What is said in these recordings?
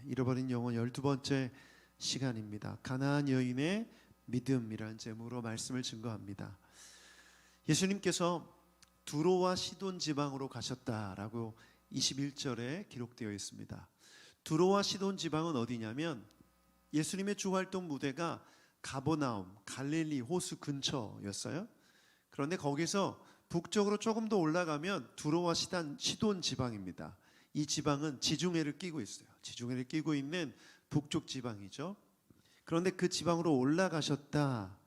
잃어버린 영혼 12번째 시간입니다. 가나안 여인의 믿음이라는 제목으로 말씀을 증거합니다. 예수님께서 두로와 시돈 지방으로 가셨다라고 21절에 기록되어 있습니다. 두로와 시돈 지방은 어디냐면 예수님의 주활동 무대가 가버나움, 갈릴리 호수 근처였어요. 그런데 거기서 북쪽으로 조금 더 올라가면 두로와 시돈 지방입니다. 이 지방은 지중해를 끼고 있어요. 지중해를 끼고 있는 북쪽 지방이죠. 그런데 그 지방으로 올라가셨다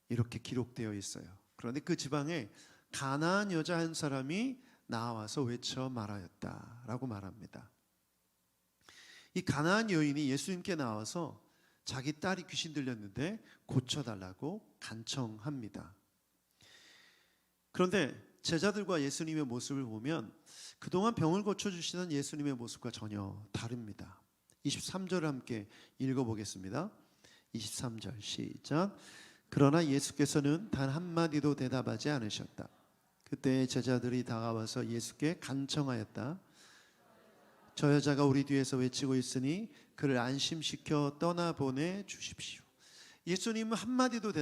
이렇게 기록되어 있어요. 그런데 그 지방에 가나안 여자 한 사람이 나와서 외쳐 말하였다라고 말합니다. 이 가나안 여인이 예수님께 나와서 자기 딸이 귀신 들렸는데 고쳐달라고 간청합니다. 그런데 제자들과 예수님의 모습을 보면 그동안 병을 고쳐주시던 예수님의 모습과 전혀 다릅니다. 23절을 함께 읽어보겠습니다. 23절 시작. 그러나 예수께서는 단 한마디도 대답하지 않으셨다. 그때 제자들이 다가와서 예수께 간청하였다. 저 여자가 우리 뒤에서 외치고 있으니 그를 안심시켜 떠나보내 주십시오. 예수님은 한마디도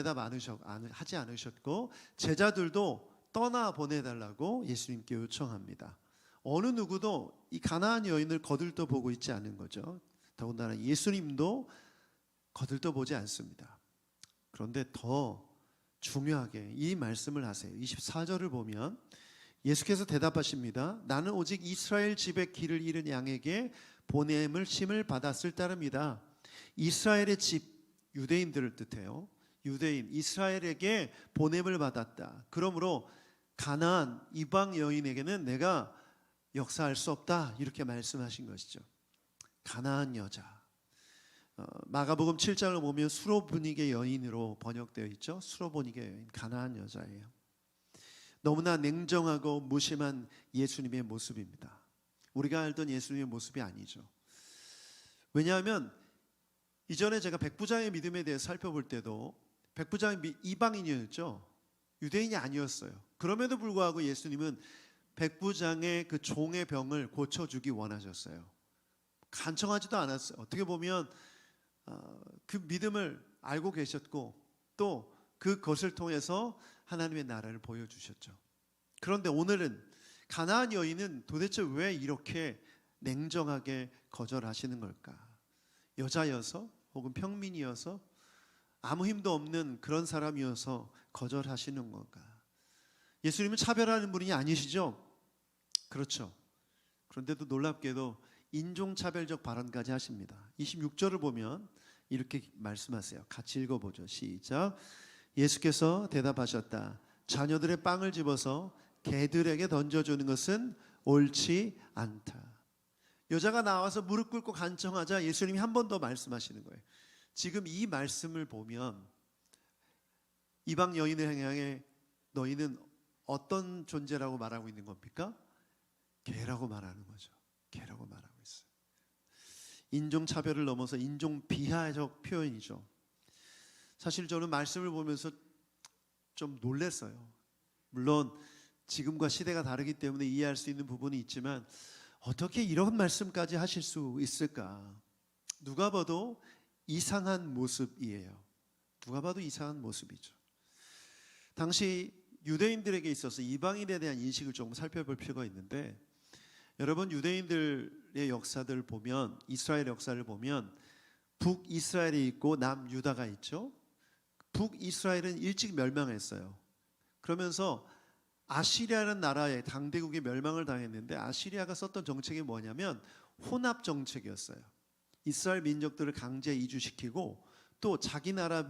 하지 않으셨고 제자들도 떠나보내달라고 예수님께 요청합니다. 어느 누구도 이 가나안 여인을 거들떠보고 있지 않은 거죠. 더군다나 예수님도 거들떠보지 않습니다. 그런데 더 중요하게 이 말씀을 하세요. 24절을 보면 예수께서 대답하십니다. 나는 오직 이스라엘 집에 길을 잃은 양에게 보냄을 심을 받았을 따름이다. 이스라엘의 집, 유대인들을 뜻해요. 유대인, 이스라엘에게 보냄을 받았다. 그러므로 가나안 이방 여인에게는 내가 역사할 수 없다 이렇게 말씀하신 것이죠. 가나안 여자, 마가복음 7장을 보면 수로보니게 여인으로 번역되어 있죠. 수로보니게 여인, 가나안 여자예요. 너무나 냉정하고 무심한 예수님의 모습입니다. 우리가 알던 예수님의 모습이 아니죠. 왜냐하면 이전에 제가 백부장의 믿음에 대해 살펴볼 때도 백부장이 이방인이었죠. 유대인이 아니었어요. 그럼에도 불구하고 예수님은 백부장의 그 종의 병을 고쳐주기 원하셨어요. 간청하지도 않았어요. 어떻게 보면 그 믿음을 알고 계셨고 또 그것을 통해서 하나님의 나라를 보여주셨죠. 그런데 오늘은 가나안 여인은 도대체 왜 이렇게 냉정하게 거절하시는 걸까? 여자여서 혹은 평민이어서 아무 힘도 없는 그런 사람이어서 거절하시는 건가? 예수님은 차별하는 분이 아니시죠? 그렇죠. 그런데도 놀랍게도 인종차별적 발언까지 하십니다. 26절을 보면 이렇게 말씀하세요. 같이 읽어보죠. 시작. 예수께서 대답하셨다. 자녀들의 빵을 집어서 개들에게 던져주는 것은 옳지 않다. 여자가 나와서 무릎 꿇고 간청하자 예수님이 한 번 더 말씀하시는 거예요. 지금 이 말씀을 보면 이방 여인을 향해 너희는 어떤 존재라고 말하고 있는 겁니까? 개라고 말하는 거죠. 개라고 말하고 있어요. 인종차별을 넘어서 인종비하적 표현이죠. 사실 저는 말씀을 보면서 좀 놀랐어요. 물론 지금과 시대가 다르기 때문에 이해할 수 있는 부분이 있지만 어떻게 이런 말씀까지 하실 수 있을까? 누가 봐도 이상한 모습이에요. 누가 봐도 이상한 모습이죠. 당시 유대인들에게 있어서 이방인에 대한 인식을 조금 살펴볼 필요가 있는데 여러분 유대인들의 역사들을 보면 이스라엘 역사를 보면 북이스라엘이 있고 남유다가 있죠. 북이스라엘은 일찍 멸망했어요. 그러면서 아시리아라는 나라의 당대국이 멸망을 당했는데 아시리아가 썼던 정책이 뭐냐면 혼합 정책이었어요. 이스라엘 민족들을 강제 이주시키고 또 자기 나라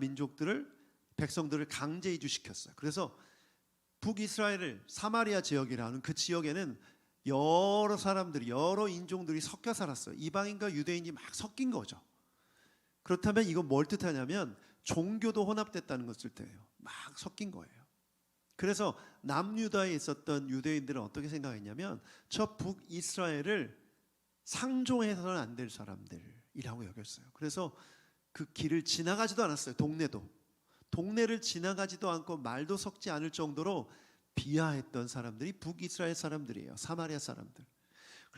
백성들을 강제 이주시켰어요. 그래서 북이스라엘을 사마리아 지역이라는 그 지역에는 여러 사람들이 여러 인종들이 섞여 살았어요. 이방인과 유대인이 막 섞인 거죠. 그렇다면 이건 뭘 뜻하냐면 종교도 혼합됐다는 것을 뜻해요. 막 섞인 거예요. 그래서 남유다에 있었던 유대인들은 어떻게 생각했냐면 저 북이스라엘을 상종해서는 안 될 사람들이라고 여겼어요. 그래서 그 길을 지나가지도 않았어요. 동네를 지나가지도 않고 말도 섞지 않을 정도로 비하했던 사람들이 북이스라엘 사람들이에요. 사마리아 사람들.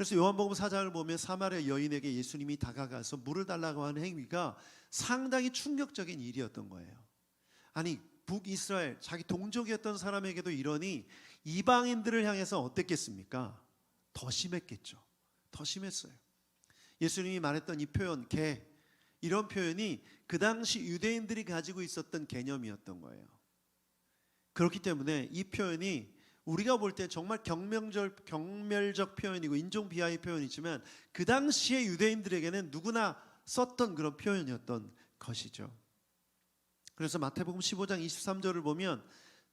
그래서 요한복음 4장을 보면 사마리아 여인에게 예수님이 다가가서 물을 달라고 하는 행위가 상당히 충격적인 일이었던 거예요. 아니 북이스라엘 자기 동족이었던 사람에게도 이러니 이방인들을 향해서 어땠겠습니까? 더 심했겠죠. 더 심했어요. 예수님이 말했던 이 표현 개, 이런 표현이 그 당시 유대인들이 가지고 있었던 개념이었던 거예요. 그렇기 때문에 이 표현이 우리가 볼 때 정말 경멸적 표현이고 인종 비하의 표현이지만 그 당시의 유대인들에게는 누구나 썼던 그런 표현이었던 것이죠. 그래서 마태복음 15장 23절을 보면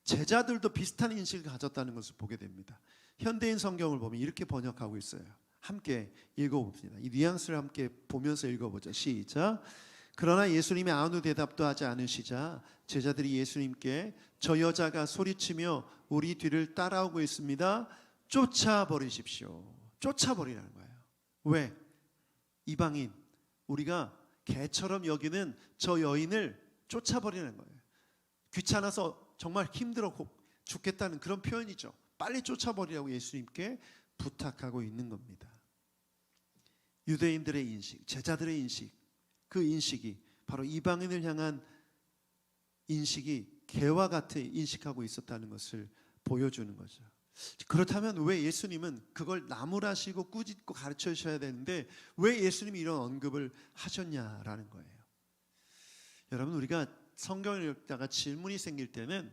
제자들도 비슷한 인식을 가졌다는 것을 보게 됩니다. 현대인 성경을 보면 이렇게 번역하고 있어요. 함께 읽어봅니다. 이 뉘앙스를 함께 보면서 읽어보죠. 시작. 그러나 예수님이 아무 대답도 하지 않으시자 제자들이 예수님께 저 여자가 소리치며 우리 뒤를 따라오고 있습니다. 쫓아버리십시오. 쫓아버리라는 거예요. 왜? 이방인, 우리가 개처럼 여기는 저 여인을 쫓아버리는 거예요. 귀찮아서 정말 힘들어 죽겠다는 그런 표현이죠. 빨리 쫓아버리라고 예수님께 부탁하고 있는 겁니다. 유대인들의 인식, 제자들의 인식, 그 인식이 바로 이방인을 향한 인식이 개와 같이 인식하고 있었다는 것을 보여주는 거죠. 그렇다면 왜 예수님은 그걸 나무라시고 꾸짖고 가르쳐 주셔야 되는데 왜 예수님이 이런 언급을 하셨냐라는 거예요. 여러분, 우리가 성경을 읽다가 질문이 생길 때는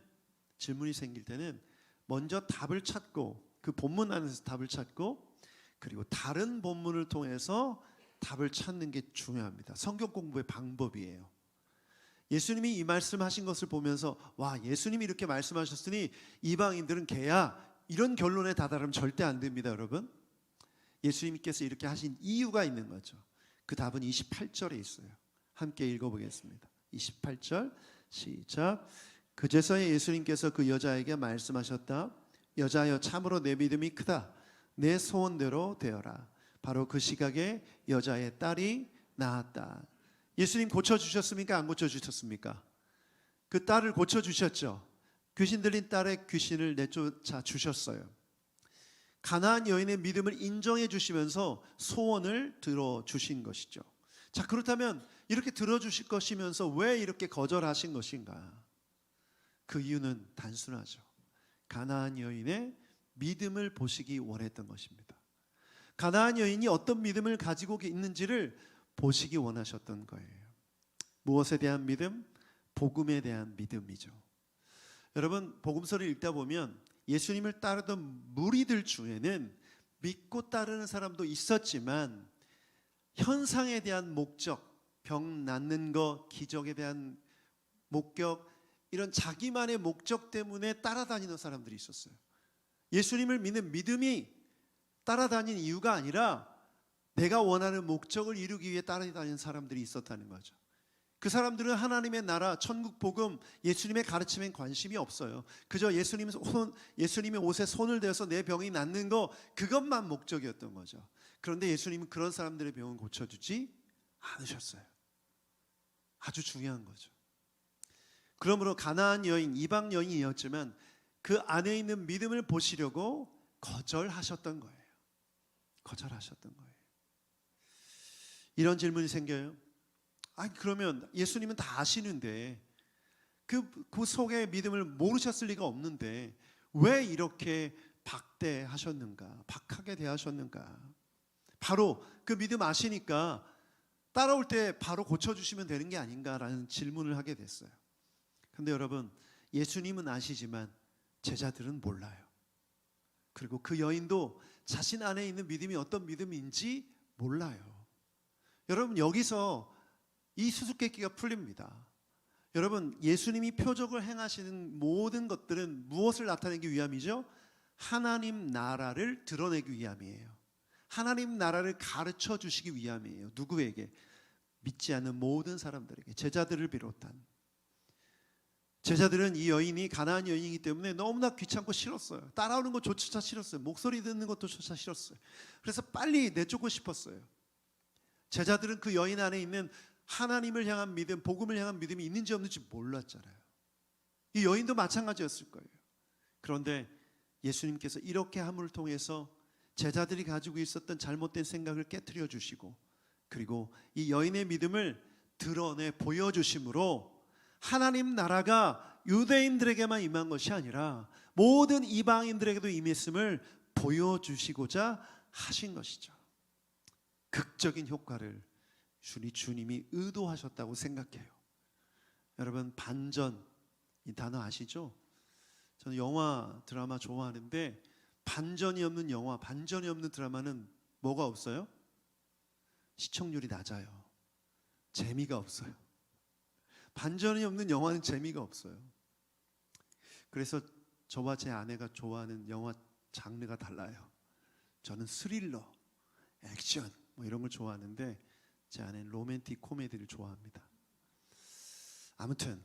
먼저 답을 찾고 그 본문 안에서 답을 찾고 그리고 다른 본문을 통해서 답을 찾는 게 중요합니다. 성경 공부의 방법이에요. 예수님이 이 말씀하신 것을 보면서 와, 예수님이 이렇게 말씀하셨으니 이방인들은 개야, 이런 결론에 다다르면 절대 안 됩니다. 여러분, 예수님께서 이렇게 하신 이유가 있는 거죠. 그 답은 28절에 있어요. 함께 읽어보겠습니다. 28절 시작. 그제서야 예수님께서 그 여자에게 말씀하셨다. 여자여, 참으로 내 믿음이 크다. 내 소원대로 되어라. 바로 그 시각에 여자의 딸이 나았다. 예수님 고쳐주셨습니까? 안 고쳐주셨습니까? 그 딸을 고쳐주셨죠. 귀신 들린 딸의 귀신을 내쫓아 주셨어요. 가나안 여인의 믿음을 인정해 주시면서 소원을 들어주신 것이죠. 자, 그렇다면 이렇게 들어주실 것이면서 왜 이렇게 거절하신 것인가? 그 이유는 단순하죠. 가나안 여인의 믿음을 보시기 원했던 것입니다. 가나안 여인이 어떤 믿음을 가지고 있는지를 보시기 원하셨던 거예요. 무엇에 대한 믿음? 복음에 대한 믿음이죠. 여러분, 복음서를 읽다 보면 예수님을 따르던 무리들 중에는 믿고 따르는 사람도 있었지만 현상에 대한 목적, 병 낫는 것, 기적에 대한 목적, 이런 자기만의 목적 때문에 따라다니는 사람들이 있었어요. 예수님을 믿는 믿음이 따라다니는 이유가 아니라 내가 원하는 목적을 이루기 위해 따라다니는 사람들이 있었다는 거죠. 그 사람들은 하나님의 나라, 천국 복음, 예수님의 가르침엔 관심이 없어요. 그저 예수님의 옷에 손을 대서 내 병이 낫는 거, 그것만 목적이었던 거죠. 그런데 예수님은 그런 사람들의 병은 고쳐주지 않으셨어요. 아주 중요한 거죠. 그러므로 가나안 여인, 이방 여인이었지만 그 안에 있는 믿음을 보시려고 거절하셨던 거예요. 거절하셨던 거예요. 이런 질문이 생겨요. 아니, 그러면 예수님은 다 아시는데 그 속의 믿음을 모르셨을 리가 없는데 왜 이렇게 박대하셨는가, 박하게 대하셨는가? 바로 그 믿음 아시니까 따라올 때 바로 고쳐주시면 되는 게 아닌가라는 질문을 하게 됐어요. 근데 여러분, 예수님은 아시지만 제자들은 몰라요. 그리고 그 여인도 자신 안에 있는 믿음이 어떤 믿음인지 몰라요. 여러분, 여기서 이 수수께끼가 풀립니다. 여러분, 예수님이 표적을 행하시는 모든 것들은 무엇을 나타내기 위함이죠? 하나님 나라를 드러내기 위함이에요. 하나님 나라를 가르쳐 주시기 위함이에요. 누구에게? 믿지 않는 모든 사람들에게, 제자들을 비롯한. 제자들은 이 여인이 가나안 여인이기 때문에 너무나 귀찮고 싫었어요. 따라오는 것조차 싫었어요. 목소리 듣는 것조차 싫었어요. 그래서 빨리 내쫓고 싶었어요. 제자들은 그 여인 안에 있는 하나님을 향한 믿음, 복음을 향한 믿음이 있는지 없는지 몰랐잖아요. 이 여인도 마찬가지였을 거예요. 그런데 예수님께서 이렇게 함을 통해서 제자들이 가지고 있었던 잘못된 생각을 깨트려 주시고, 그리고 이 여인의 믿음을 드러내 보여주심으로 하나님 나라가 유대인들에게만 임한 것이 아니라 모든 이방인들에게도 임했음을 보여주시고자 하신 것이죠. 극적인 효과를 주님이 의도하셨다고 생각해요. 여러분, 반전, 이 단어 아시죠? 저는 영화 드라마 좋아하는데 반전이 없는 영화, 반전이 없는 드라마는 뭐가 없어요? 시청률이 낮아요. 재미가 없어요. 반전이 없는 영화는 재미가 없어요. 그래서 저와 제 아내가 좋아하는 영화 장르가 달라요. 저는 스릴러, 액션 뭐 이런 걸 좋아하는데 제 아내는 로맨틱 코미디를 좋아합니다. 아무튼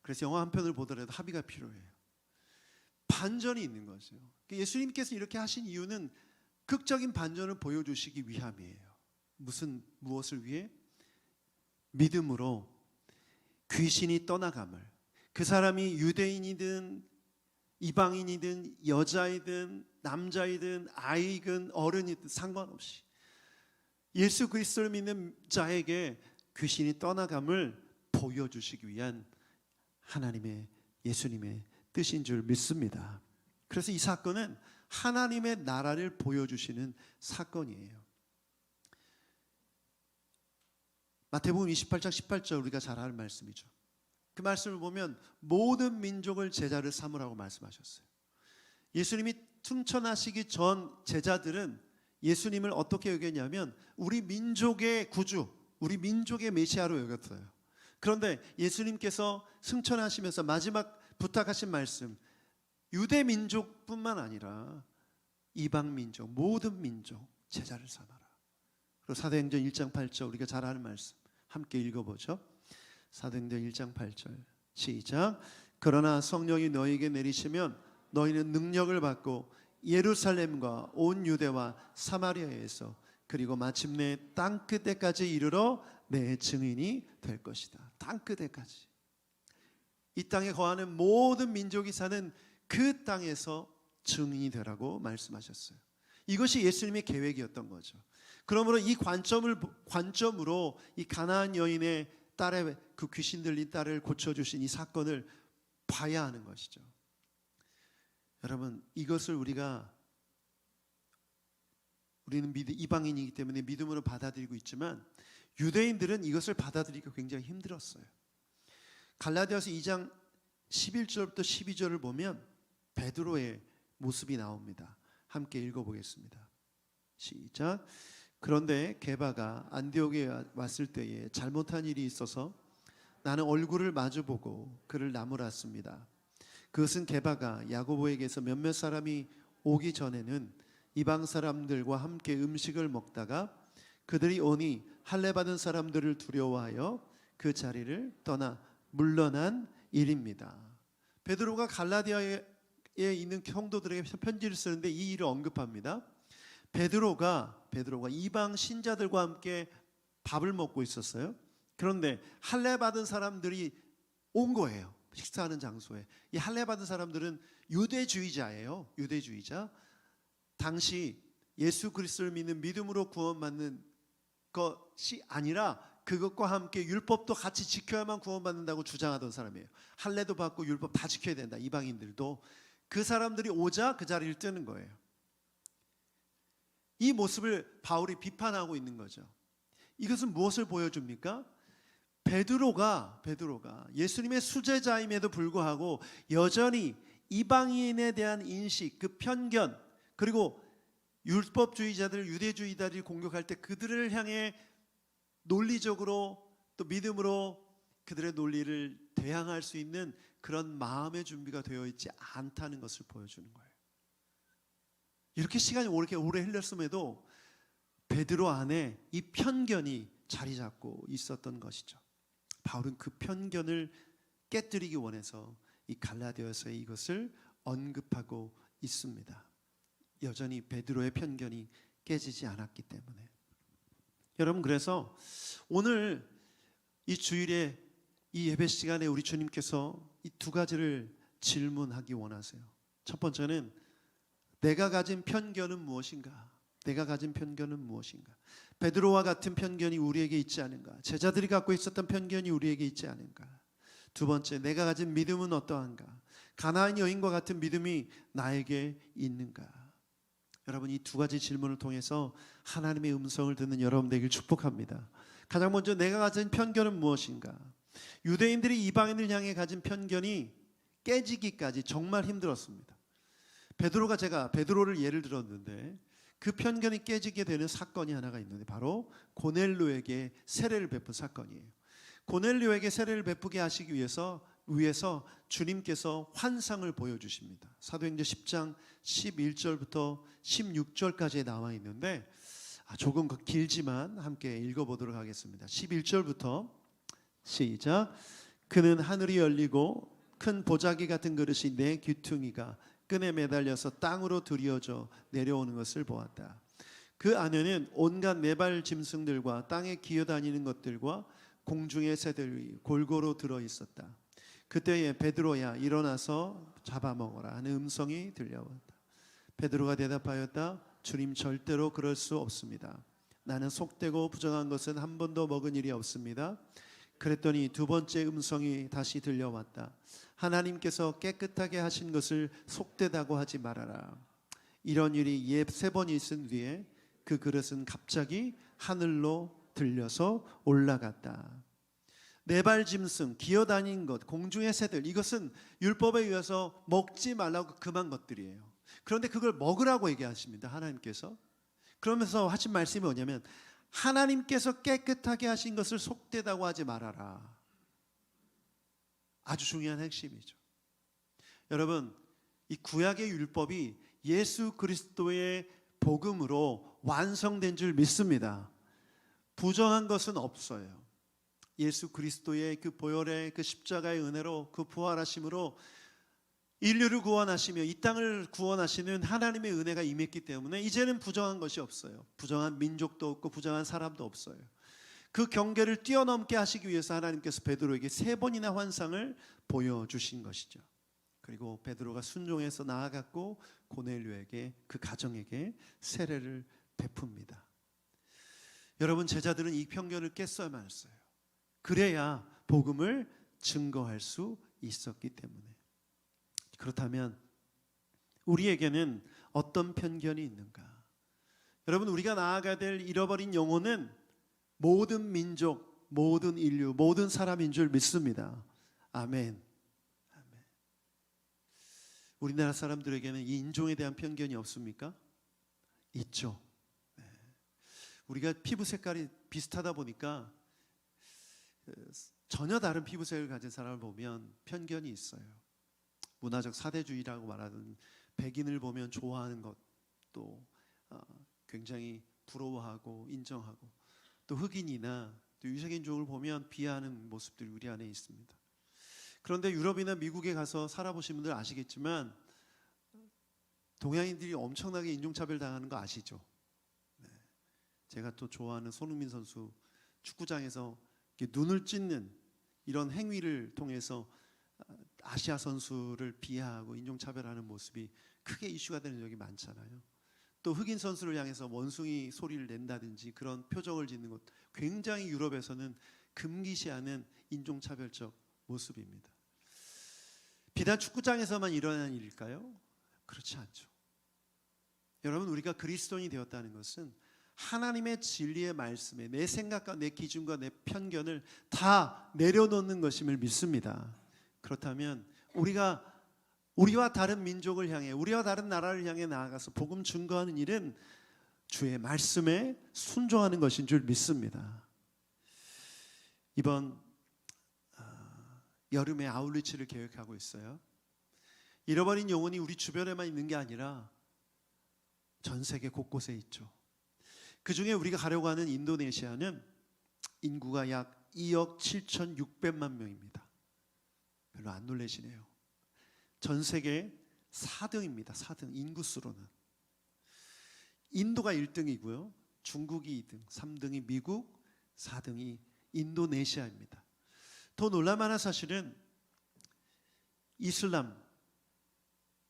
그래서 영화 한 편을 보더라도 합의가 필요해요. 반전이 있는 거죠. 예수님께서 이렇게 하신 이유는 극적인 반전을 보여주시기 위함이에요. 무엇을 위해? 믿음으로 귀신이 떠나감을, 그 사람이 유대인이든 이방인이든 여자이든 남자이든 아이든 어른이든 상관없이 예수 그리스도를 믿는 자에게 귀신이 떠나감을 보여주시기 위한 하나님의, 예수님의 뜻인 줄 믿습니다. 그래서 이 사건은 하나님의 나라를 보여주시는 사건이에요. 마태복음 28장 18절 우리가 잘 아는 말씀이죠. 그 말씀을 보면 모든 민족을 제자를 삼으라고 말씀하셨어요. 예수님이 승천하시기 전 제자들은 예수님을 어떻게 여겼냐면 우리 민족의 구주, 우리 민족의 메시아로 여겼어요. 그런데 예수님께서 승천하시면서 마지막 부탁하신 말씀, 유대 민족뿐만 아니라 이방 민족, 모든 민족 제자를 삼아라. 그리고 사도행전 1장 8절 우리가 잘 아는 말씀 함께 읽어보죠. 사도행전 1장 8절 시작. 그러나 성령이 너희에게 내리시면 너희는 능력을 받고 예루살렘과 온 유대와 사마리아에서 그리고 마침내 땅끝에까지 이르러 내 증인이 될 것이다. 땅끝에까지. 이 땅에 거하는 모든 민족이 사는 그 땅에서 증인이 되라고 말씀하셨어요. 이것이 예수님의 계획이었던 거죠. 그러므로 이 관점으로 이 가나안 여인의 딸의 그 귀신 들린 딸을 고쳐주신 이 사건을 봐야 하는 것이죠. 여러분, 이것을 우리는 이방인이기 때문에 믿음으로 받아들이고 있지만 유대인들은 이것을 받아들이기가 굉장히 힘들었어요. 갈라디아서 2장 11절부터 12절을 보면 베드로의 모습이 나옵니다. 함께 읽어보겠습니다. 시작. 그런데 게바가 안디옥에 왔을 때에 잘못한 일이 있어서 나는 얼굴을 마주보고 그를 나무랐습니다. 그것은 게바가 야고보에게서 몇몇 사람이 오기 전에는 이방 사람들과 함께 음식을 먹다가 그들이 오니 할례 받은 사람들을 두려워하여 그 자리를 떠나 물러난 일입니다. 베드로가 갈라디아에 있는 성도들에게 편지를 쓰는데 이 일을 언급합니다. 베드로가 이방 신자들과 함께 밥을 먹고 있었어요. 그런데 할례 받은 사람들이 온 거예요. 식사하는 장소에. 이 할례 받은 사람들은 유대주의자예요. 유대주의자. 당시 예수 그리스도를 믿는 믿음으로 구원받는 것이 아니라 그것과 함께 율법도 같이 지켜야만 구원받는다고 주장하던 사람이에요. 할례도 받고 율법 다 지켜야 된다. 이방인들도. 그 사람들이 오자 그 자리를 뜨는 거예요. 이 모습을 바울이 비판하고 있는 거죠. 이것은 무엇을 보여줍니까? 베드로가 예수님의 수제자임에도 불구하고 여전히 이방인에 대한 인식, 그 편견, 그리고 율법주의자들, 유대주의자들이 공격할 때 그들을 향해 논리적으로 또 믿음으로 그들의 논리를 대항할 수 있는 그런 마음의 준비가 되어 있지 않다는 것을 보여주는 거예요. 이렇게 시간이 오래 흘렀음에도 베드로 안에 이 편견이 자리 잡고 있었던 것이죠. 바울은 그 편견을 깨뜨리기 원해서 이 갈라디아서에 이것을 언급하고 있습니다. 여전히 베드로의 편견이 깨지지 않았기 때문에. 여러분, 그래서 오늘 이 주일에 이 예배 시간에 우리 주님께서 이 두 가지를 질문하기 원하세요. 첫 번째는 내가 가진 편견은 무엇인가? 내가 가진 편견은 무엇인가? 베드로와 같은 편견이 우리에게 있지 않은가? 제자들이 갖고 있었던 편견이 우리에게 있지 않은가? 두 번째, 내가 가진 믿음은 어떠한가? 가나안 여인과 같은 믿음이 나에게 있는가? 여러분, 이 두 가지 질문을 통해서 하나님의 음성을 듣는 여러분 되길 축복합니다. 가장 먼저 내가 가진 편견은 무엇인가? 유대인들이 이방인을 향해 가진 편견이 깨지기까지 정말 힘들었습니다. 제가 베드로를 예를 들었는데 그 편견이 깨지게 되는 사건이 하나가 있는데 바로 고넬료에게 세례를 베푼 사건이에요. 고넬료에게 세례를 베푸게 하시기 위해서 주님께서 환상을 보여주십니다. 사도행전 10장 11절부터 16절까지 나와 있는데 조금 길지만 함께 읽어보도록 하겠습니다. 11절부터 시작. 그는 하늘이 열리고 큰 보자기 같은 그릇이 내 귀퉁이가 끈에 매달려서 땅으로 들여져 내려오는 것을 보았다. 그 안에는 온갖 네발 짐승들과 땅에 기어다니는 것들과 공중의 새들이 골고루 들어있었다. 그때에 베드로야 일어나서 잡아먹어라 하는 음성이 들려왔다. 베드로가 대답하였다. 주님, 절대로 그럴 수 없습니다. 나는 속되고 부정한 것은 한 번도 먹은 일이 없습니다. 그랬더니 두 번째 음성이 다시 들려왔다. 하나님께서 깨끗하게 하신 것을 속되다고 하지 말아라. 이런 일이 세 번 있은 뒤에 그 그릇은 갑자기 하늘로 들려서 올라갔다. 네발 짐승, 기어다니는 것, 공중의 새들, 이것은 율법에 의해서 먹지 말라고 금한 것들이에요. 그런데 그걸 먹으라고 얘기하십니다, 하나님께서. 그러면서 하신 말씀이 뭐냐면 하나님께서 깨끗하게 하신 것을 속되다고 하지 말아라. 아주 중요한 핵심이죠. 여러분, 이 구약의 율법이 예수 그리스도의 복음으로 완성된 줄 믿습니다. 부정한 것은 없어요. 예수 그리스도의 그 보혈의 그 십자가의 은혜로 그 부활하심으로 인류를 구원하시며 이 땅을 구원하시는 하나님의 은혜가 임했기 때문에 이제는 부정한 것이 없어요. 부정한 민족도 없고 부정한 사람도 없어요. 그 경계를 뛰어넘게 하시기 위해서 하나님께서 베드로에게 3번이나 환상을 보여주신 것이죠. 그리고 베드로가 순종해서 나아갔고 고넬료에게, 그 가정에게 세례를 베풉니다. 여러분, 제자들은 이 편견을 깼어야만 했어요. 그래야 복음을 증거할 수 있었기 때문에. 그렇다면 우리에게는 어떤 편견이 있는가? 여러분, 우리가 나아가야 될 잃어버린 영혼은 모든 민족, 모든 인류, 모든 사람인 줄 믿습니다. 아멘. 아멘. 우리나라 사람들에게는 이 인종에 대한 편견이 없습니까? 있죠. 네. 우리가 피부 색깔이 비슷하다 보니까 전혀 다른 피부색을 가진 사람을 보면 편견이 있어요. 문화적 사대주의라고 말하는 백인을 보면 좋아하는 것도 굉장히 부러워하고 인정하고, 또 흑인이나 또 유색인종을 보면 비하하는 모습들이 우리 안에 있습니다. 그런데 유럽이나 미국에 가서 살아보신 분들 아시겠지만 동양인들이 엄청나게 인종차별 당하는 거 아시죠? 네. 제가 또 좋아하는 손흥민 선수 축구장에서 눈을 찢는 이런 행위를 통해서 아시아 선수를 비하하고 인종차별하는 모습이 크게 이슈가 되는 적이 많잖아요. 또 흑인 선수를 향해서 원숭이 소리를 낸다든지 그런 표정을 짓는 것, 굉장히 유럽에서는 금기시하는 인종차별적 모습입니다. 비단 축구장에서만 일어나는 일일까요? 그렇지 않죠. 여러분, 우리가 그리스도인이 되었다는 것은 하나님의 진리의 말씀에 내 생각과 내 기준과 내 편견을 다 내려놓는 것임을 믿습니다. 그렇다면 우리와 다른 민족을 향해, 우리와 다른 나라를 향해 나아가서 복음 증거하는 일은 주의 말씀에 순종하는 것인 줄 믿습니다. 이번 여름에 아웃리치를 계획하고 있어요. 잃어버린 영혼이 우리 주변에만 있는 게 아니라 전 세계 곳곳에 있죠. 그 중에 우리가 가려고 하는 인도네시아는 인구가 약 2억 7,600만 명입니다. 별로 안 놀라시네요. 전 세계 4등입니다. 4등, 인구수로는. 인도가 1등이고요. 중국이 2등, 3등이 미국, 4등이 인도네시아입니다. 더 놀랄만한 사실은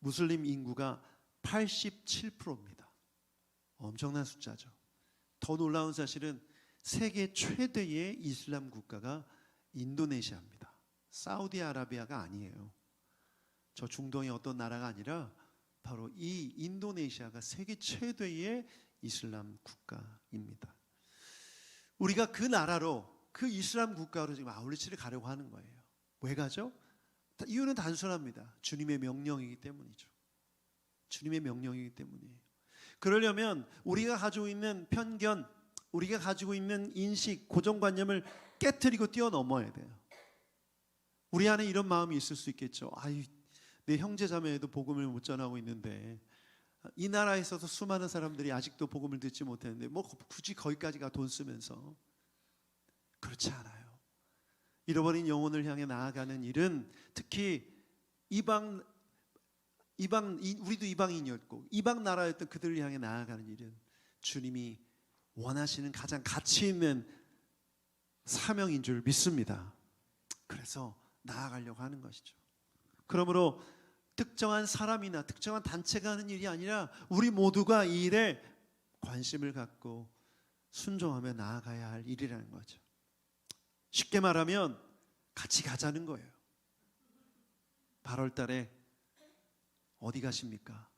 무슬림 인구가 87%입니다. 엄청난 숫자죠. 더 놀라운 사실은 세계 최대의 이슬람 국가가 인도네시아입니다. 사우디아라비아가 아니에요. 저 중동의 어떤 나라가 아니라 바로 이 인도네시아가 세계 최대의 이슬람 국가입니다. 우리가 그 나라로, 그 이슬람 국가로 지금 아울리치를 가려고 하는 거예요. 왜 가죠? 이유는 단순합니다. 주님의 명령이기 때문이죠. 주님의 명령이기 때문이에요. 그러려면 우리가 가지고 있는 편견, 우리가 가지고 있는 인식, 고정관념을 깨트리고 뛰어넘어야 돼요. 우리 안에 이런 마음이 있을 수 있겠죠. 아유, 내 형제 자매에도 복음을 못 전하고 있는데, 이 나라에 있어서 수많은 사람들이 아직도 복음을 듣지 못했는데 뭐 굳이 거기까지가 돈 쓰면서. 그렇지 않아요. 잃어버린 영혼을 향해 나아가는 일은 특히 우리도 이방인이었고 이방 나라였던 그들을 향해 나아가는 일은 주님이 원하시는 가장 가치 있는 사명인 줄 믿습니다. 그래서 나아가려고 하는 것이죠. 그러므로 특정한 사람이나 특정한 단체가 하는 일이 아니라 우리 모두가 이 일에 관심을 갖고 순종하며 나아가야 할 일이라는 거죠. 쉽게 말하면 같이 가자는 거예요. 8월 달에 어디 가십니까?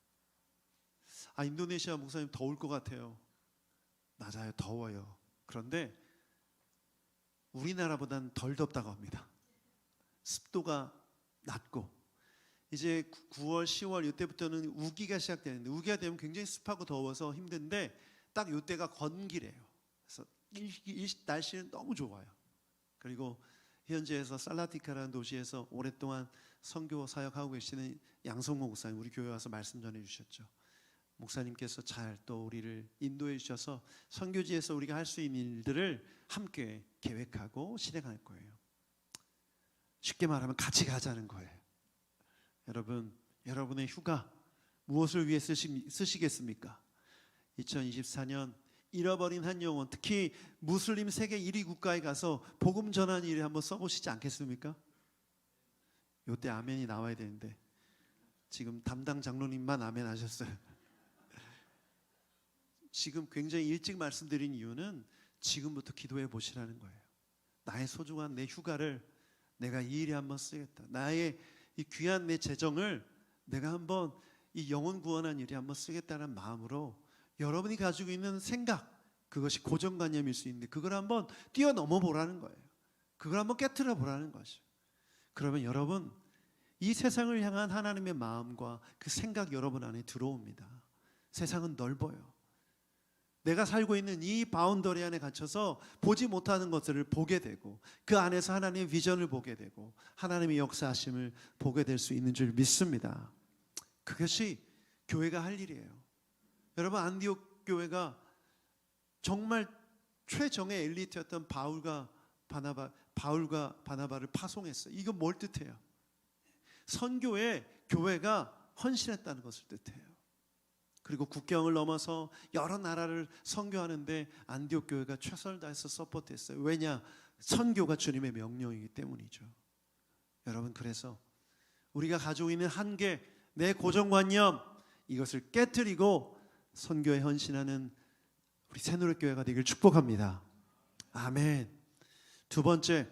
인도네시아 목사님 더울 것 같아요. 맞아요, 더워요. 그런데 우리나라보다는 덜 덥다고 합니다. 습도가 낮고 이제 9월, 10월 이때부터는 우기가 시작되는데, 우기가 되면 굉장히 습하고 더워서 힘든데 딱 이때가 건기래요. 그래서 이 날씨는 너무 좋아요. 그리고 현지에서 살라티카라는 도시에서 오랫동안 선교 사역하고 계시는 양성모 목사님, 우리 교회 와서 말씀 전해 주셨죠. 목사님께서 잘 또 우리를 인도해 주셔서 선교지에서 우리가 할 수 있는 일들을 함께 계획하고 실행할 거예요. 쉽게 말하면 같이 가자는 거예요. 여러분, 여러분의 휴가 무엇을 위해 쓰시겠습니까? 2024년 잃어버린 한 영혼, 특히 무슬림 세계 1위 국가에 가서 복음 전하는 일에 한번 써보시지 않겠습니까? 이때 아멘이 나와야 되는데 지금 담당 장로님만 아멘 하셨어요. 지금 굉장히 일찍 말씀드린 이유는 지금부터 기도해 보시라는 거예요. 나의 소중한 내 휴가를 내가 이 일에 한번 쓰겠다. 나의 이 귀한 내 재정을 내가 한번 이 영혼 구원한 일에 한번 쓰겠다는 마음으로 여러분이 가지고 있는 생각, 그것이 고정관념일 수 있는데 그걸 한번 뛰어넘어 보라는 거예요. 그걸 한번 깨트려 보라는 거죠. 그러면 여러분, 이 세상을 향한 하나님의 마음과 그 생각 여러분 안에 들어옵니다. 세상은 넓어요. 내가 살고 있는 이 바운더리 안에 갇혀서 보지 못하는 것들을 보게 되고 그 안에서 하나님의 비전을 보게 되고 하나님의 역사하심을 보게 될 수 있는 줄 믿습니다. 그것이 교회가 할 일이에요. 여러분, 안디옥 교회가 정말 최정의 엘리트였던 바울과 바나바를 파송했어요. 이건 뭘 뜻해요? 선교에 교회가 헌신했다는 것을 뜻해요. 그리고 국경을 넘어서 여러 나라를 선교하는데 안디옥 교회가 최선을 다해서 서포트했어요. 왜냐? 선교가 주님의 명령이기 때문이죠. 여러분, 그래서 우리가 가지고 있는 한계, 내 고정관념, 이것을 깨트리고 선교에 헌신하는 우리 새노릇교회가 되길 축복합니다. 아멘. 두 번째,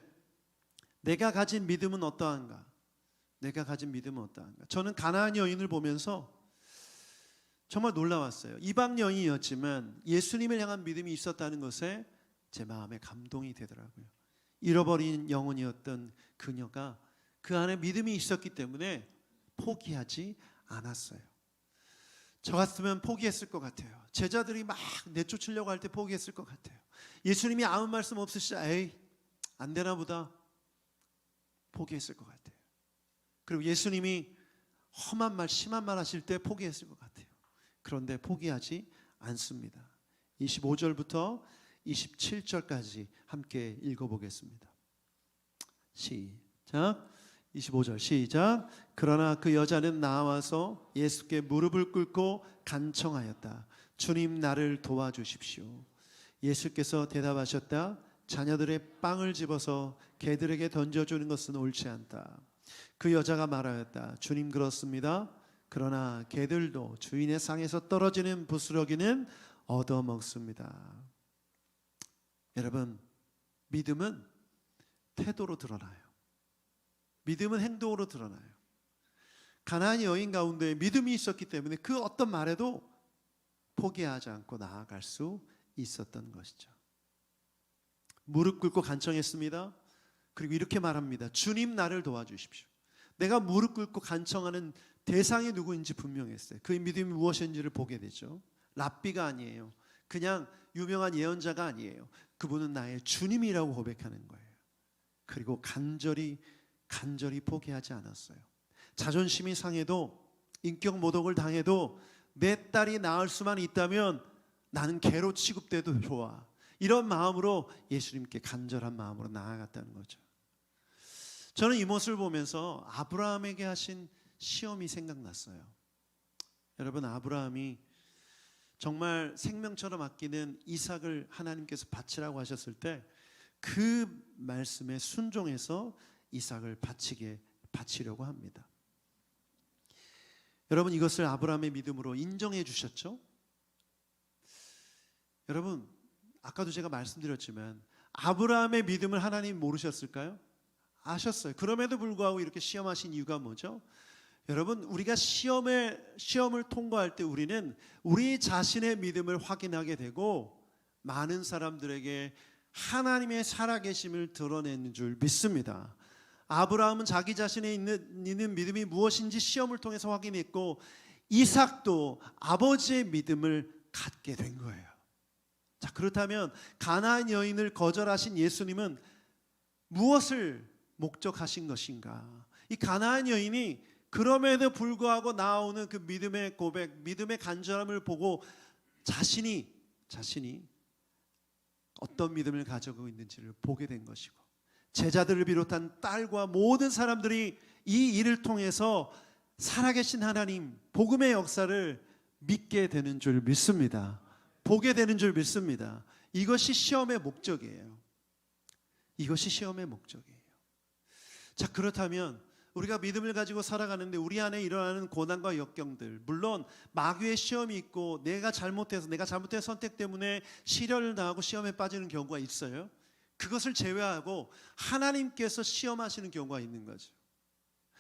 내가 가진 믿음은 어떠한가? 내가 가진 믿음은 어떠한가? 저는 가나안 여인을 보면서 정말 놀라웠어요. 이방 여인이었지만 예수님을 향한 믿음이 있었다는 것에 제 마음에 감동이 되더라고요. 잃어버린 영혼이었던 그녀가 그 안에 믿음이 있었기 때문에 포기하지 않았어요. 저 같으면 포기했을 것 같아요. 제자들이 막 내쫓으려고 할 때 포기했을 것 같아요. 예수님이 아무 말씀 없으시자 에이 안 되나 보다 포기했을 것 같아요. 그리고 예수님이 험한 말, 심한 말 하실 때 포기했을 것 같아요. 그런데 포기하지 않습니다. 25절부터 27절까지 함께 읽어보겠습니다. 시작. 25절 시작. 그러나 그 여자는 나와서 예수께 무릎을 꿇고 간청하였다. 주님, 나를 도와주십시오. 예수께서 대답하셨다. 자녀들의 빵을 집어서 개들에게 던져주는 것은 옳지 않다. 그 여자가 말하였다. 주님, 그렇습니다. 그러나 개들도 주인의 상에서 떨어지는 부스러기는 얻어먹습니다. 여러분, 믿음은 태도로 드러나요. 믿음은 행동으로 드러나요. 가나안 여인 가운데 믿음이 있었기 때문에 그 어떤 말에도 포기하지 않고 나아갈 수 있었던 것이죠. 무릎 꿇고 간청했습니다. 그리고 이렇게 말합니다. 주님, 나를 도와주십시오. 내가 무릎 꿇고 간청하는 대상이 누구인지 분명했어요. 그의 믿음이 무엇인지를 보게 되죠. 랍비가 아니에요. 그냥 유명한 예언자가 아니에요. 그분은 나의 주님이라고 고백하는 거예요. 그리고 간절히 포기하지 않았어요. 자존심이 상해도, 인격 모독을 당해도 내 딸이 나을 수만 있다면 나는 개로 취급돼도 좋아. 이런 마음으로 예수님께 간절한 마음으로 나아갔다는 거죠. 저는 이 모습을 보면서 아브라함에게 하신 시험이 생각났어요. 여러분, 아브라함이 정말 생명처럼 아끼는 이삭을 하나님께서 바치라고 하셨을 때 그 말씀에 순종해서 이삭을 바치려고 합니다. 여러분, 이것을 아브라함의 믿음으로 인정해 주셨죠? 여러분, 아까도 제가 말씀드렸지만 아브라함의 믿음을 하나님 모르셨을까요? 아셨어요. 그럼에도 불구하고 이렇게 시험하신 이유가 뭐죠? 여러분, 우리가 시험을 통과할 때 우리는 우리 자신의 믿음을 확인하게 되고 많은 사람들에게 하나님의 살아계심을 드러내는 줄 믿습니다. 아브라함은 자기 자신에 있는 믿음이 무엇인지 시험을 통해서 확인했고, 이삭도 아버지의 믿음을 갖게 된 거예요. 자, 그렇다면 가나안 여인을 거절하신 예수님은 무엇을 목적하신 것인가? 이 가나안 여인이 그럼에도 불구하고 나오는 그 믿음의 고백, 믿음의 간절함을 보고 자신이 어떤 믿음을 가지고 있는지를 보게 된 것이고, 제자들을 비롯한 딸과 모든 사람들이 이 일을 통해서 살아계신 하나님, 복음의 역사를 믿게 되는 줄 믿습니다. 보게 되는 줄 믿습니다. 이것이 시험의 목적이에요. 이것이 시험의 목적이에요. 자, 그렇다면 우리가 믿음을 가지고 살아가는데 우리 안에 일어나는 고난과 역경들, 물론 마귀의 시험이 있고 내가 잘못된 선택 때문에 시련을 당하고 시험에 빠지는 경우가 있어요. 그것을 제외하고 하나님께서 시험하시는 경우가 있는 거죠.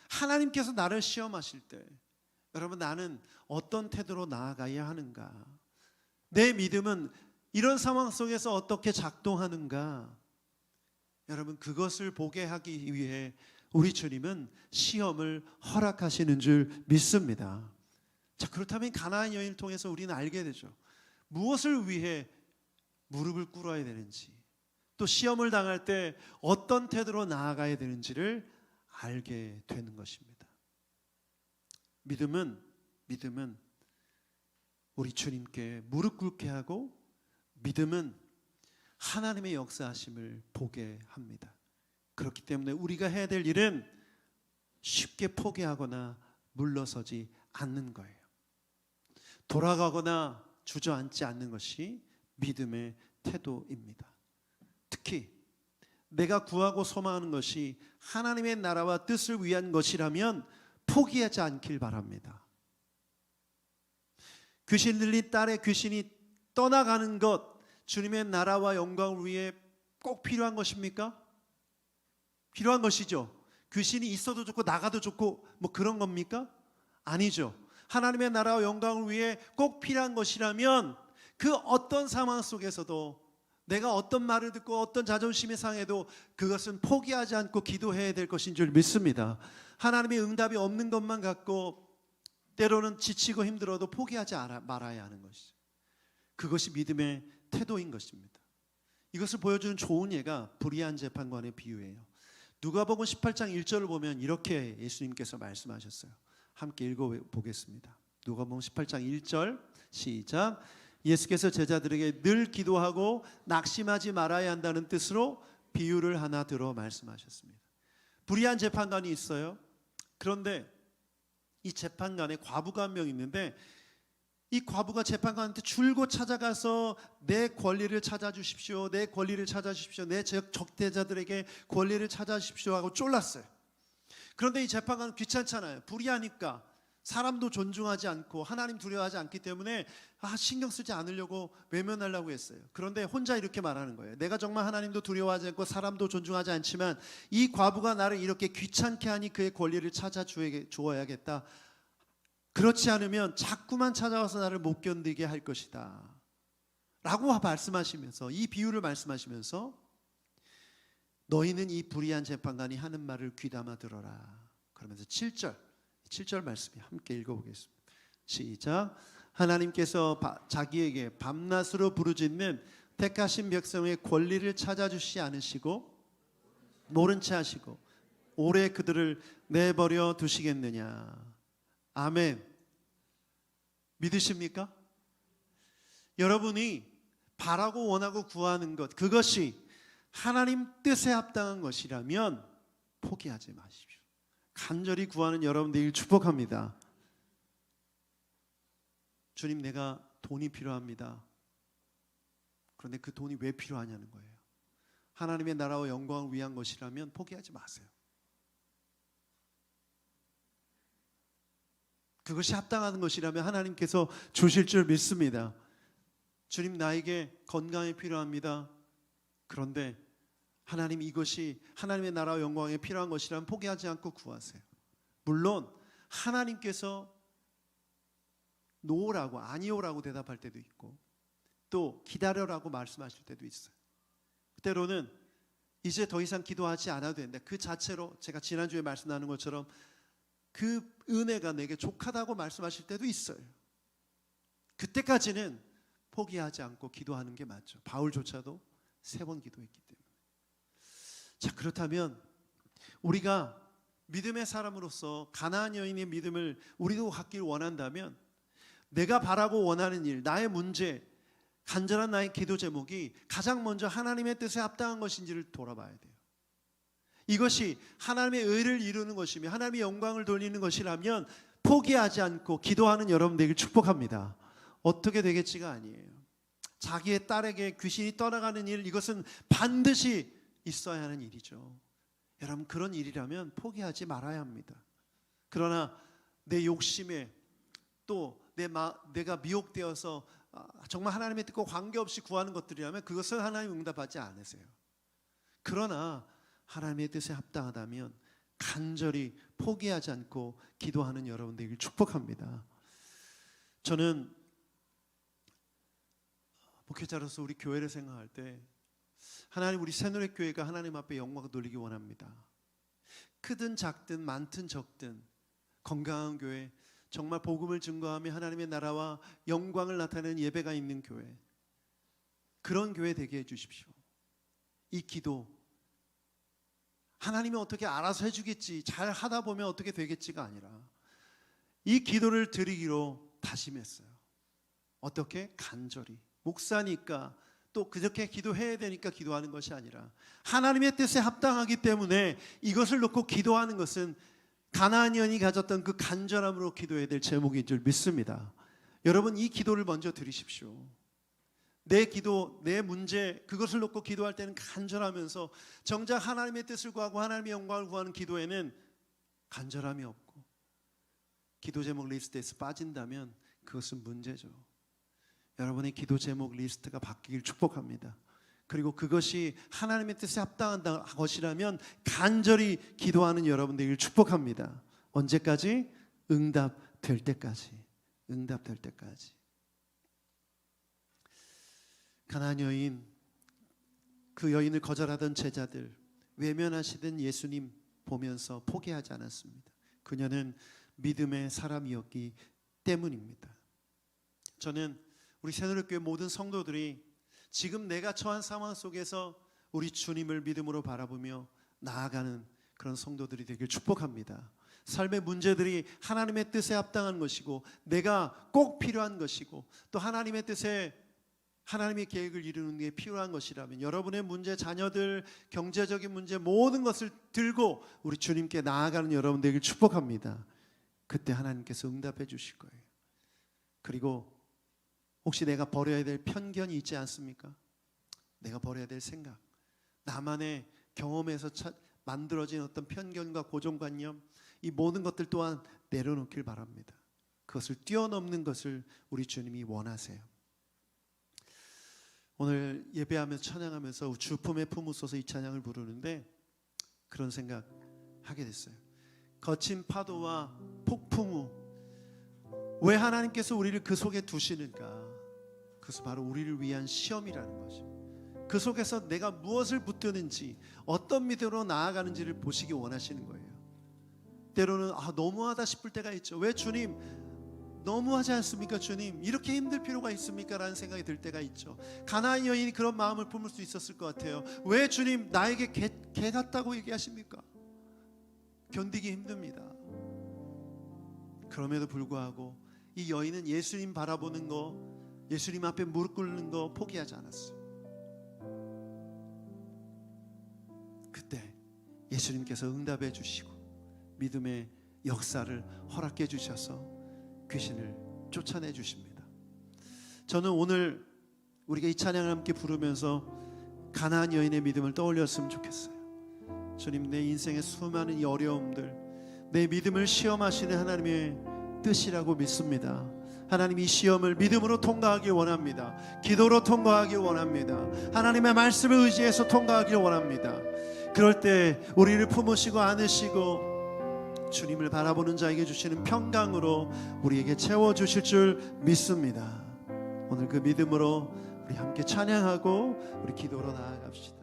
하나님께서 나를 시험하실 때 여러분, 나는 어떤 태도로 나아가야 하는가? 내 믿음은 이런 상황 속에서 어떻게 작동하는가? 여러분, 그것을 보게 하기 위해 우리 주님은 시험을 허락하시는 줄 믿습니다. 자, 그렇다면 가나안 여인을 통해서 우리는 알게 되죠. 무엇을 위해 무릎을 꿇어야 되는지, 또 시험을 당할 때 어떤 태도로 나아가야 되는지를 알게 되는 것입니다. 믿음은 우리 주님께 무릎 꿇게 하고, 믿음은 하나님의 역사하심을 보게 합니다. 그렇기 때문에 우리가 해야 될 일은 쉽게 포기하거나 물러서지 않는 거예요. 돌아가거나 주저앉지 않는 것이 믿음의 태도입니다. 특히 내가 구하고 소망하는 것이 하나님의 나라와 뜻을 위한 것이라면 포기하지 않길 바랍니다. 귀신 들린 딸의 귀신이 떠나가는 것, 주님의 나라와 영광을 위해 꼭 필요한 것입니까? 필요한 것이죠. 귀신이 있어도 좋고 나가도 좋고 뭐 그런 겁니까? 아니죠. 하나님의 나라와 영광을 위해 꼭 필요한 것이라면 그 어떤 상황 속에서도 내가 어떤 말을 듣고 어떤 자존심이 상해도 그것은 포기하지 않고 기도해야 될 것인 줄 믿습니다. 하나님의 응답이 없는 것만 갖고 때로는 지치고 힘들어도 포기하지 말아야 하는 것이죠. 그것이 믿음의 태도인 것입니다. 이것을 보여주는 좋은 예가 불의한 재판관의 비유예요. 누가복음 18장 1절을 보면 이렇게 예수님께서 말씀하셨어요. 함께 읽어보겠습니다. 누가복음 18장 1절 시작. 예수께서 제자들에게 늘 기도하고 낙심하지 말아야 한다는 뜻으로 비유를 하나 들어 말씀하셨습니다. 불의한 재판관이 있어요. 그런데 이 재판관에 과부가 한 명 있는데, 이 과부가 재판관한테 줄곧 찾아가서 내 권리를 찾아주십시오, 내 권리를 찾아주십시오, 내 적대자들에게 권리를 찾아주십시오 하고 쫄랐어요. 그런데 이 재판관은 귀찮잖아요. 불의하니까 사람도 존중하지 않고 하나님 두려워하지 않기 때문에 신경 쓰지 않으려고 외면하려고 했어요. 그런데 혼자 이렇게 말하는 거예요. 내가 정말 하나님도 두려워하지 않고 사람도 존중하지 않지만 이 과부가 나를 이렇게 귀찮게 하니 그의 권리를 찾아 주어야겠다. 그렇지 않으면 자꾸만 찾아와서 나를 못 견디게 할 것이다 라고 말씀하시면서, 이 비유를 말씀하시면서 너희는 이 불의한 재판관이 하는 말을 귀담아 들어라 그러면서 7절 말씀이 함께 읽어보겠습니다. 시작. 하나님께서 자기에게 밤낮으로 부르짖는 택하신 백성의 권리를 찾아주시지 않으시고 모른 채 하시고 오래 그들을 내버려 두시겠느냐. 아멘. 믿으십니까? 여러분이 바라고 원하고 구하는 것, 그것이 하나님 뜻에 합당한 것이라면 포기하지 마십시오. 간절히 구하는 여러분들 축복합니다. 주님, 내가 돈이 필요합니다. 그런데 그 돈이 왜 필요하냐는 거예요. 하나님의 나라와 영광을 위한 것이라면 포기하지 마세요. 그것이 합당한 것이라면 하나님께서 주실 줄 믿습니다. 주님, 나에게 건강이 필요합니다. 그런데 하나님, 이것이 하나님의 나라와 영광에 필요한 것이라면 포기하지 않고 구하세요. 물론 하나님께서 노라고 아니오라고 대답할 때도 있고 또 기다려라고 말씀하실 때도 있어요. 때로는 이제 더 이상 기도하지 않아도 된다. 그 자체로 제가 지난주에 말씀 나눈 것처럼 그 은혜가 내게 족하다고 말씀하실 때도 있어요. 그때까지는 포기하지 않고 기도하는 게 맞죠. 바울조차도 3번 기도했기 때문에. 자, 그렇다면 우리가 믿음의 사람으로서 가나안 여인의 믿음을 우리도 갖길 원한다면 내가 바라고 원하는 일, 나의 문제, 간절한 나의 기도 제목이 가장 먼저 하나님의 뜻에 합당한 것인지를 돌아봐야 돼요. 이것이 하나님의 의를 이루는 것이며 하나님의 영광을 돌리는 것이라면 포기하지 않고 기도하는 여러분 되길 축복합니다. 어떻게 되겠지가 아니에요. 자기의 딸에게 귀신이 떠나가는 일, 이것은 반드시 있어야 하는 일이죠. 여러분, 그런 일이라면 포기하지 말아야 합니다. 그러나 내 욕심에 또 내가 미혹되어서 정말 하나님의 뜻과 관계없이 구하는 것들이라면 그것은 하나님 응답하지 않으세요. 그러나 하나님의 뜻에 합당하다면 간절히 포기하지 않고 기도하는 여러분 되길 축복합니다. 저는 목회자로서 우리 교회를 생각할 때 하나님, 우리 새누리교회가 하나님 앞에 영광을 돌리기 원합니다. 크든 작든 많든 적든 건강한 교회, 정말 복음을 증거하며 하나님의 나라와 영광을 나타내는 예배가 있는 교회, 그런 교회 되게 해주십시오. 이 기도 하나님이 어떻게 알아서 해주겠지, 잘 하다 보면 어떻게 되겠지가 아니라 이 기도를 드리기로 다짐했어요. 어떻게? 간절히. 목사니까 또 그렇게 기도해야 되니까 기도하는 것이 아니라 하나님의 뜻에 합당하기 때문에 이것을 놓고 기도하는 것은 가나안 여인이 가졌던 그 간절함으로 기도해야 될 제목인 줄 믿습니다. 여러분, 이 기도를 먼저 드리십시오. 내 기도, 내 문제, 그것을 놓고 기도할 때는 간절하면서 정작 하나님의 뜻을 구하고 하나님의 영광을 구하는 기도에는 간절함이 없고 기도 제목 리스트에서 빠진다면 그것은 문제죠. 여러분의 기도 제목 리스트가 바뀌길 축복합니다. 그리고 그것이 하나님의 뜻에 합당한 것이라면 간절히 기도하는 여러분 되길 축복합니다. 언제까지? 응답될 때까지. 응답될 때까지. 가나안 여인, 그 여인을 거절하던 제자들, 외면하시던 예수님 보면서 포기하지 않았습니다. 그녀는 믿음의 사람이었기 때문입니다. 저는 우리 새누리교회 모든 성도들이 지금 내가 처한 상황 속에서 우리 주님을 믿음으로 바라보며 나아가는 그런 성도들이 되길 축복합니다. 삶의 문제들이 하나님의 뜻에 합당한 것이고 내가 꼭 필요한 것이고 또 하나님의 뜻에 하나님의 계획을 이루는 게 필요한 것이라면 여러분의 문제, 자녀들, 경제적인 문제 모든 것을 들고 우리 주님께 나아가는 여러분 되길 축복합니다. 그때 하나님께서 응답해 주실 거예요. 그리고 혹시 내가 버려야 될 편견이 있지 않습니까? 내가 버려야 될 생각, 나만의 경험에서 만들어진 어떤 편견과 고정관념, 이 모든 것들 또한 내려놓길 바랍니다. 그것을 뛰어넘는 것을 우리 주님이 원하세요. 오늘 예배하면서 찬양하면서 주 품에 품으소서 이 찬양을 부르는데 그런 생각 하게 됐어요. 거친 파도와 폭풍 후 왜 하나님께서 우리를 그 속에 두시는가? 그것은 바로 우리를 위한 시험이라는 거죠. 그 속에서 내가 무엇을 붙드는지 어떤 믿음으로 나아가는지를 보시기 원하시는 거예요. 때로는 너무하다 싶을 때가 있죠. 왜 주님 너무하지 않습니까? 주님 이렇게 힘들 필요가 있습니까? 라는 생각이 들 때가 있죠. 가나안 여인이 그런 마음을 품을 수 있었을 것 같아요. 왜 주님 나에게 개 같다고 얘기하십니까? 견디기 힘듭니다. 그럼에도 불구하고 이 여인은 예수님 바라보는 거, 예수님 앞에 무릎 꿇는 거 포기하지 않았어요. 그때 예수님께서 응답해 주시고 믿음의 역사를 허락해 주셔서 귀신을 쫓아내 주십니다. 저는 오늘 우리가 이 찬양을 함께 부르면서 가나안 여인의 믿음을 떠올렸으면 좋겠어요. 주님, 내 인생의 수많은 이 어려움들, 내 믿음을 시험하시는 하나님의 뜻이라고 믿습니다. 하나님 이 시험을 믿음으로 통과하길 원합니다. 기도로 통과하길 원합니다. 하나님의 말씀을 의지해서 통과하길 원합니다. 그럴 때 우리를 품으시고 안으시고 주님을 바라보는 자에게 주시는 평강으로 우리에게 채워주실 줄 믿습니다. 오늘 그 믿음으로 우리 함께 찬양하고 우리 기도로 나아갑시다.